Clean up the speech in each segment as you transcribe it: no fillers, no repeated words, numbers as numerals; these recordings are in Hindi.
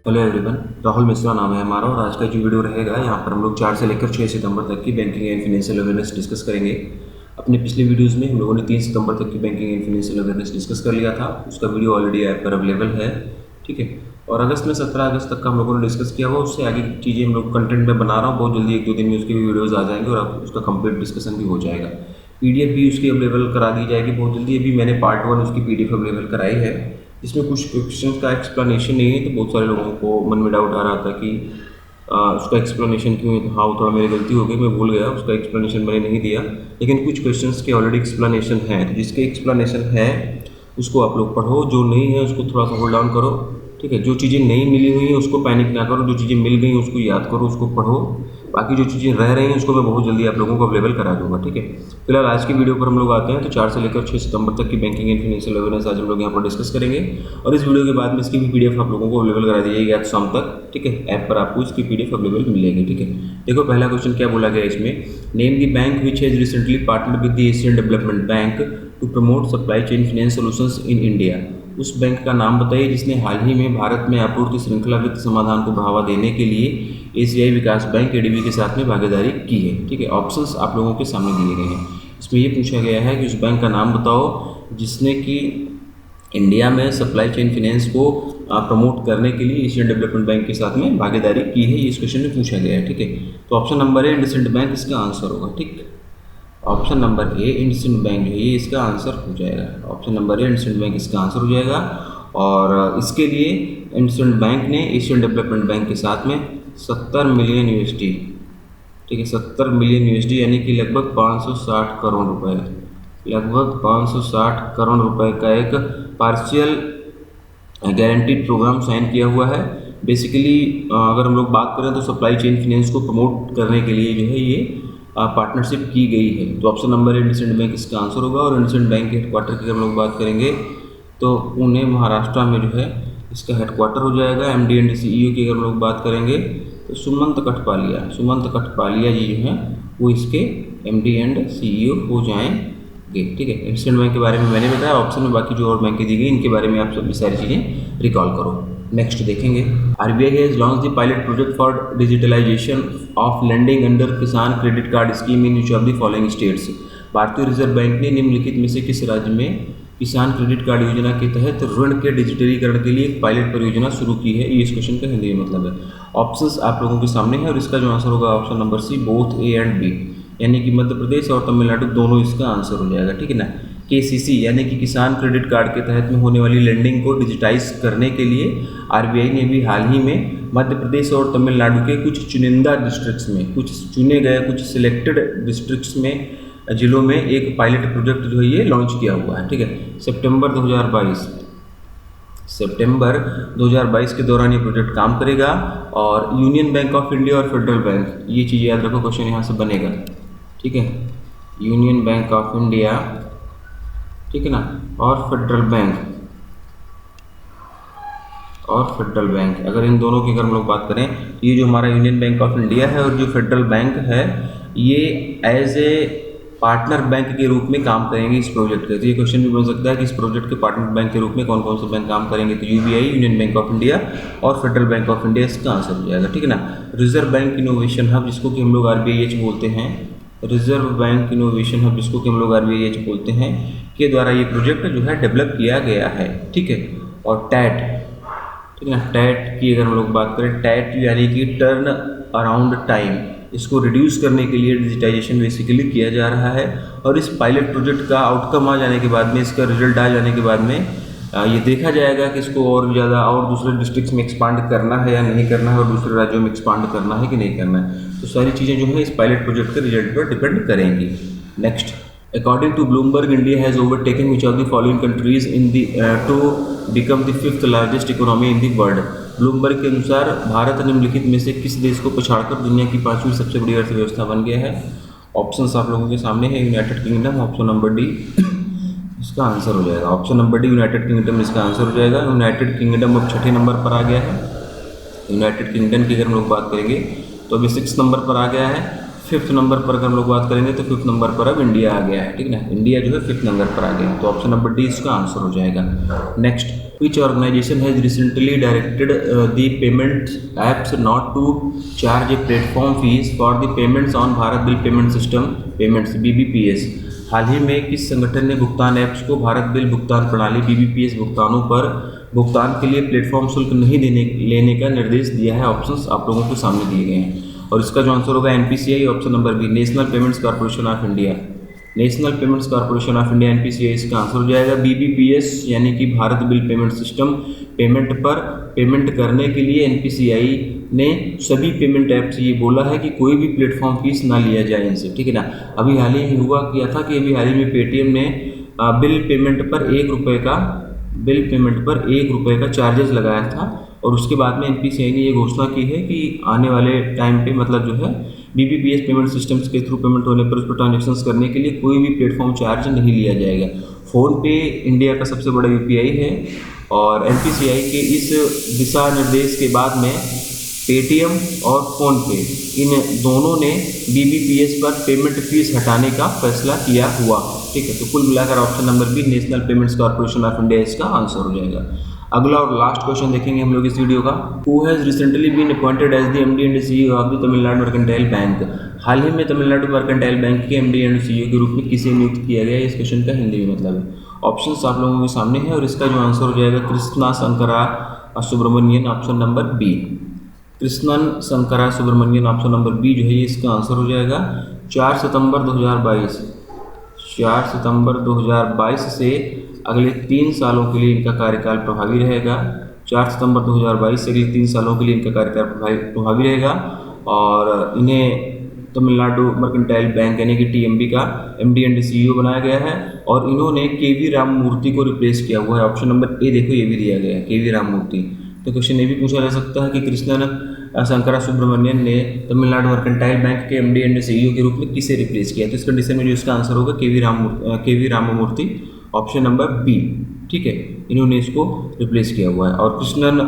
हेलो एवरीवन, राहुल मिश्रा नाम है हमारा और आज का जो वीडियो रहेगा यहाँ पर हम लोग 4 से लेकर 6 सितंबर तक की banking and financial awareness discuss करेंगे। अपने पिछले वीडियोस में हम लोगों ने 3 सितंबर तक की banking and financial awareness discuss कर लिया था। उसका वीडियो ऑलरेडी ऐप पर अवेलेबल है, ठीक है। और अगस्त में 17 अगस्त तक का हम लोगों ने डिस्कस किया हुआ। उससे आगे की चीज़ें हम लोग कंटेंट में बना रहा हूँ, बहुत जल्दी 1-2 दिन में उसके भी वीडियोज़ आ जाएंगे और उसका कंप्लीट डिस्कशन भी हो जाएगा। PDF भी उसकी अवेलेबल करा दी जाएगी बहुत जल्दी। अभी मैंने पार्ट 1 उसकी PDF अवेलेबल कराई है। इसमें कुछ क्वेश्चंस का एक्सप्लेनेशन नहीं है, तो बहुत सारे लोगों को मन में डाउट आ रहा था कि उसका एक्सप्लेनेशन क्यों है। तो हाँ, वो थोड़ा मेरी गलती हो गई, मैं भूल गया, उसका एक्सप्लेनेशन मैंने नहीं दिया। लेकिन कुछ क्वेश्चंस के ऑलरेडी एक्सप्लेनेशन है, तो जिसके एक्सप्लेनेशन है उसको आप लोग पढ़ो, जो नहीं है उसको थोड़ा सा होल्ड डाउन करो, ठीक है। जो चीज़ें नहीं मिली हुई हैं उसको पैनिक ना करो, जो चीज़ें मिल गई उसको याद करो, उसको पढ़ो। बाकी जो चीज़ें रह रही हैं उसको मैं बहुत जल्दी आप लोगों को अवेलेबल करा दूंगा, ठीक है। फिलहाल आज की वीडियो पर हम लोग आते हैं। तो 4 से लेकर 6 सितंबर तक की बैंकिंग एंड फाइनेंशियल अवेयरनेस आज हम लोग यहाँ पर डिस्कस करेंगे और इस वीडियो के बाद में इसकी भी PDF आप लोगों को अवेलेबल करा दी जाएगी आज शाम तक, ठीक है। ऐप पर आपको इसकी PDF अवेलेबल मिलेगी, ठीक है। देखो पहला क्वेश्चन क्या बोला गया इसमें, name the bank which has recently partnered with the Asian development bank to promote supply chain finance solutions in India. उस बैंक का नाम बताइए जिसने हाल ही में भारत में आपूर्ति श्रृंखला वित्त समाधान को बढ़ावा देने के लिए एशियाई विकास बैंक ADB के साथ में भागीदारी की है, ठीक है। ऑप्शंस आप लोगों के सामने दिए गए हैं। इसमें ये पूछा गया है कि उस बैंक का नाम बताओ जिसने कि इंडिया में सप्लाई चेन फाइनेंस को प्रमोट करने के लिए एशियन डेवलपमेंट बैंक के साथ में भागीदारी की है। ये इस क्वेश्चन में पूछा गया है, ठीक है। तो option number A IndusInd bank इसका आंसर होगा, ठीक। Option number A IndusInd bank है, ये इसका आंसर हो जाएगा। Option number A IndusInd bank इसका आंसर हो जाएगा। और इसके लिए इंडसइंड बैंक ने एशियन डेवलपमेंट बैंक के साथ में 70 मिलियन USD, ठीक है, 70 मिलियन USD यानी कि लगभग 560 करोड़ रुपए, लगभग 560 करोड़ रुपए का एक पार्शियल गारंटीड प्रोग्राम साइन किया हुआ है। बेसिकली अगर हम लोग बात करें तो सप्लाई चेन फाइनेंस को प्रमोट करने के लिए जो है ये पार्टनरशिप की गई है। तो option number A IndusInd bank इसका आंसर होगा। और इंडसइंड बैंक के हेडक्वार्टर की हम लोग बात करेंगे तो पुणे महाराष्ट्र में जो है इसका हेडक्वार्टर हो जाएगा। MD एंड CEO की अगर हम लोग बात करेंगे तो सुमंत कठपालिया जी जो हैं वो इसके MD एंड CEO हो जाएंगे, ठीक है। इंडसइंड बैंक के बारे में मैंने बताया, ऑप्शन में बाकी जो और बैंकें दी गई इनके बारे में आप सभी सारी चीज़ें रिकॉल करो। नेक्स्ट देखेंगे, RBI has launch the pilot project for digitalization of lending under Kisan credit card scheme in each of the following states. भारतीय रिजर्व बैंक ने निम्नलिखित में से किस राज्य में किसान क्रेडिट कार्ड योजना के तहत ऋण के डिजिटलीकरण के लिए एक पायलट परियोजना शुरू की है। ये इस क्वेश्चन का हिंदी में मतलब है। ऑप्शंस आप लोगों के सामने है और इसका जो आंसर होगा option number C, both A and B, यानी कि मध्य प्रदेश और तमिलनाडु दोनों इसका आंसर हो जाएगा, ठीक है ना। KCC यानी कि किसान क्रेडिट कार्ड के तहत में होने वाली लेंडिंग को डिजिटाइज करने के लिए RBI ने भी हाल ही में मध्य प्रदेश और तमिलनाडु के कुछ चुनिंदा डिस्ट्रिक्ट्स में, कुछ चुने गए कुछ सिलेक्टेड डिस्ट्रिक्ट्स में, जिलों में एक पायलट प्रोजेक्ट जो है ये लॉन्च किया हुआ है, ठीक है। सितंबर 2022 के दौरान ये प्रोजेक्ट काम करेगा। और यूनियन बैंक ऑफ इंडिया और फेडरल बैंक, ये चीज़ याद रखो, क्वेश्चन यहाँ से बनेगा, ठीक है। यूनियन बैंक ऑफ इंडिया, ठीक है ना, और फेडरल बैंक, अगर इन दोनों की अगर हम लोग बात करें, ये जो हमारा यूनियन बैंक ऑफ इंडिया है और जो फेडरल बैंक है ये एज ए पार्टनर बैंक के रूप में काम करेंगे इस प्रोजेक्ट के। तो ये क्वेश्चन भी बन सकता है कि इस प्रोजेक्ट के पार्टनर बैंक के रूप में कौन कौन से बैंक काम करेंगे। तो UBI union bank of India और फेडरल बैंक ऑफ इंडिया इसका आंसर हो जाएगा, ठीक है ना। रिजर्व बैंक इनोवेशन हब जिसको कि हम लोग RBIH बोलते हैं, रिजर्व बैंक इनोवेशन हब जिसको कि हम लोग RBIH बोलते हैं, के द्वारा ये प्रोजेक्ट जो है डेवलप किया गया है, ठीक है। और टैट, ठीक है ना, टैट की अगर हम लोग बात करें, टैट यानी कि टर्न अराउंड टाइम, इसको रिड्यूस करने के लिए डिजिटाइजेशन बेसिकली किया जा रहा है। और इस पायलट प्रोजेक्ट का आउटकम आ जाने के बाद में, इसका रिजल्ट आ जाने के बाद में ये देखा जाएगा कि इसको और ज़्यादा और दूसरे डिस्ट्रिक्ट्स में एक्सपांड करना है या नहीं करना है, और दूसरे राज्यों में एक्सपांड करना है कि नहीं करना है। तो सारी चीज़ें जो है इस पायलट प्रोजेक्ट के रिजल्ट पर डिपेंड करेंगी। Next, according to Bloomberg, India has overtaken which of the following countries in the to become the 5th largest economy in the world. Bloomberg के अनुसार भारत निम्नलिखित में से किस देश को पछाड़कर दुनिया की 5वीं सबसे बड़ी अर्थव्यवस्था बन गया है। ऑप्शंस आप लोगों के सामने है, United kingdom, option number D इसका आंसर हो जाएगा। Option number D United kingdom इसका आंसर हो जाएगा। यूनाइटेड किंगडम अब 6ठे नंबर पर आ गया है। यूनाइटेड किंगडम की अगर हम लोग बात करेंगे तो अभी 6 नंबर पर आ गया है। 5th नंबर पर अगर हम लोग बात करेंगे तो 5th नंबर पर अब इंडिया आ गया है, ठीक है ना। इंडिया जो है 5th नंबर पर आ गया है। तो ऑप्शन नंबर डी इसका आंसर हो जाएगा। Next, Which organization has recently directed the payment apps not to charge a platform fees for the payments on Bharat Bill Payment System payments BBPS? हाल ही में किस संगठन ने भुगतान ऐप्स को भारत बिल भुगतान प्रणाली BBPS भुगतानों पर भुगतान के लिए प्लेटफॉर्म शुल्क नहीं लेने का निर्देश दिया है? ऑप्शंस आप लोगों के सामने दिए गए हैं और इसका जो आंसर होगा NPCI, option number B, national payments corporation of India. National payments corporation of India NPCI इसका आंसर हो जाएगा। BBPS यानी कि Bharat bill payment system, payment पर पेमेंट करने के लिए NPCI ने सभी पेमेंट ऐप से ये बोला है कि कोई भी प्लेटफॉर्म फीस ना लिया जाए इनसे, ठीक है ना। अभी हाल ही में हुआ किया था कि अभी हाल ही में पेटीएम ने बिल पेमेंट पर ₹1 का चार्जेस लगाया था और उसके बाद में NPCI ने ये घोषणा की है कि आने वाले टाइम पे मतलब जो है BBPS पेमेंट सिस्टम्स के थ्रू पेमेंट होने पर उस पर ट्रांजेक्शन्स करने के लिए कोई भी प्लेटफॉर्म चार्ज नहीं लिया जाएगा। फ़ोनपे इंडिया का सबसे बड़ा UPI है और NPCI के इस दिशा निर्देश के बाद में पेटीएम और फ़ोनपे इन दोनों ने BBPS पर पेमेंट फीस हटाने का फैसला किया हुआ, ठीक है। तो कुल मिलाकर option number B, national payments corporation of India इसका आंसर हो जाएगा। अगला और लास्ट क्वेश्चन देखेंगे हम लोग इस वीडियो का। Who has recently been appointed as the MD and CEO of the Tamil Nadu Mercantile Bank? हाल ही में तमिलनाडु मर्केंटाइल बैंक के MD एंड CEO के रूप में किसे नियुक्त किया गया? इस क्वेश्चन का हिंदी में मतलब है। ऑप्शंस आप लोगों के सामने है और इसका जो आंसर हो जाएगा Krishna Shankara Subramanian, option number B. Krishnan Shankara Subramanian, option number B जो है ये इसका आंसर हो जाएगा। 4 सितंबर 2022 से अगले 3 सालों के लिए इनका कार्यकाल प्रभावी रहेगा। 4 सितंबर 2022 से अगले 3 सालों के लिए इनका कार्यकाल प्रभावी रहेगा और इन्हें तमिलनाडु मर्केंटाइल बैंक यानी कि TMB का MD एंड CEO बनाया गया है और इन्होंने KV राममूर्ति को रिप्लेस किया हुआ है। ऑप्शन नंबर ए देखो ये भी दिया गया है, KV राममूर्ति। तो क्वेश्चन ये भी पूछा जा सकता है कि कृष्णन शंकरा सुब्रमण्यन ने तमिलनाडु मर्केंटाइल बैंक के MD एंड CEO के रूप में किसे रिप्लेस किया? तो इस कंडीशन में जो इसका आंसर होगा KV Ramamurthy, option number B, ठीक है। इन्होंने इसको रिप्लेस किया हुआ है और कृष्णन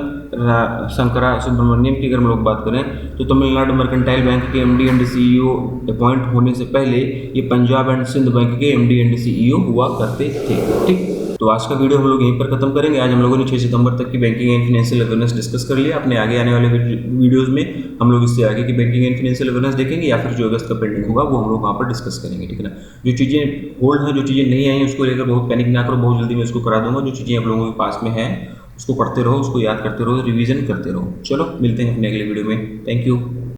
शंकरा सुब्रमण्यम की अगर हम लोग बात करें तो तमिलनाडु मर्केंटाइल बैंक के MD एंड CEO अपॉइंट होने से पहले ये पंजाब एंड सिंध बैंक के MD एंड CEO हुआ करते थे, ठीक। तो आज का वीडियो हम लोग यहीं पर खत्म करेंगे। आज हम लोगों ने 6 सितंबर तक की banking and financial awareness discuss कर लिया। अपने आगे आने वाले वीडियोस में हम लोग इससे आगे की बैंकिंग एंड फाइनेंशियल अवेयरनेस देखेंगे या फिर जो अगस्त का पेंडिंग होगा वो हम लोग वहाँ पर डिस्कस करेंगे, ठीक है ना। जो चीज़ें होल्ड हैं, जो चीज़ें नहीं आई उसको लेकर बहुत पैनिक ना करो, बहुत जल्दी मैं उसको करा दूंगा। जो चीज़ें आप लोगों के पास में हैं उसको पढ़ते रहो, उसको याद करते रहो, रिवीजन करते रहो। चलो मिलते हैं अपने अगले वीडियो में। Thank you.